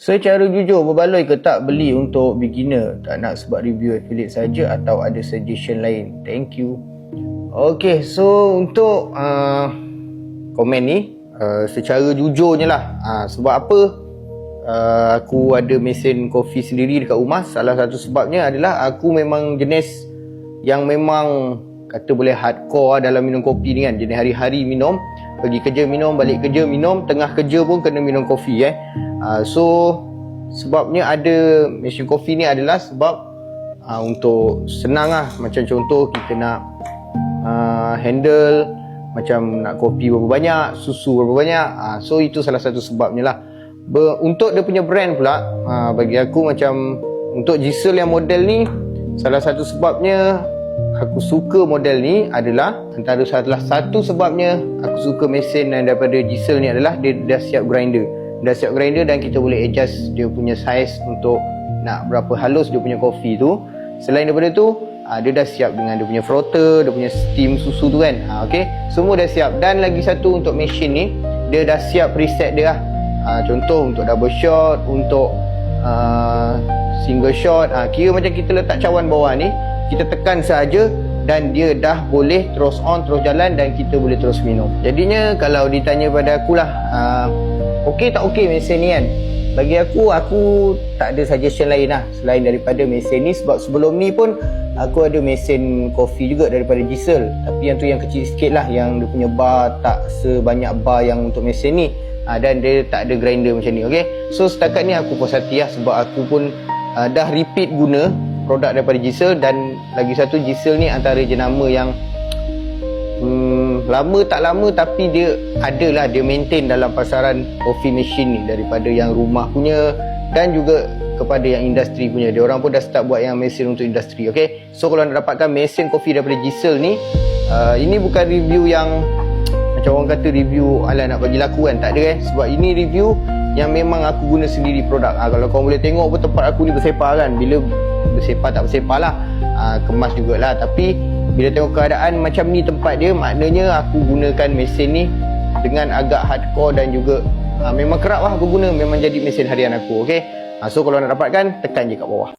Secara jujur, berbaloi ke tak beli untuk beginner? Tak nak sebab review affiliate saja atau ada suggestion lain? Thank you. Okay, so untuk komen ni secara jujurnya lah, sebab apa aku ada mesin kopi sendiri dekat rumah. Salah satu sebabnya adalah aku memang jenis yang memang kata boleh hardcore dalam minum kopi ni kan. Jenis hari-hari minum, pergi kerja minum, balik kerja minum, tengah kerja pun kena minum kopi So sebabnya ada mesin kopi ni adalah sebab untuk senang lah. Macam contoh kita nak handle macam nak kopi berapa banyak, susu berapa banyak, so itu salah satu sebabnya lah. Untuk dia punya brand pula, bagi aku macam untuk Giselle yang model ni, salah satu sebabnya aku suka model ni adalah, antara salah satu sebabnya aku suka mesin daripada Giselle ni adalah dia dah siap grinder. Dah siap grinder dan kita boleh adjust dia punya size untuk nak berapa halus dia punya kopi tu. Selain daripada tu, dia dah siap dengan dia punya frother, dia punya steam susu tu kan. Okay, semua dah siap. Dan lagi satu, untuk mesin ni dia dah siap preset dia lah. Contoh untuk double shot, untuk single shot, kira macam kita letak cawan bawah ni, kita tekan saja dan dia dah boleh terus on, terus jalan dan kita boleh terus minum. Jadinya kalau ditanya pada akulah, okey tak okey mesin ni kan, bagi aku tak ada suggestion lain lah selain daripada mesin ni. Sebab sebelum ni pun aku ada mesin kopi juga daripada Giselle, tapi yang tu yang kecil sikit lah, yang dia punya bar tak sebanyak bar yang untuk mesin ni, dan dia tak ada grinder macam ni. Okay, so setakat ni aku puas hati lah, sebab aku pun dah repeat guna produk daripada Giselle. Dan lagi satu, Giselle ni antara jenama yang lama tak lama tapi dia adalah, dia maintain dalam pasaran coffee machine ni, daripada yang rumah punya dan juga kepada yang industri punya. Dia orang pun dah start buat yang mesin untuk industri. Okay, so kalau nak dapatkan mesin kopi daripada Giselle ni, ini bukan review yang macam orang kata review ala nak bagi laku kan, tak ada sebab ini review yang memang aku guna sendiri produk. Kalau korang boleh tengok pun tempat aku ni bersepah kan, bila bersepah tak bersepah lah, kemas jugalah. Tapi bila tengok keadaan macam ni tempat dia, maknanya aku gunakan mesin ni dengan agak hardcore dan juga memang kerap lah aku guna, memang jadi mesin harian aku. Okay, so kalau nak dapatkan, tekan je kat bawah.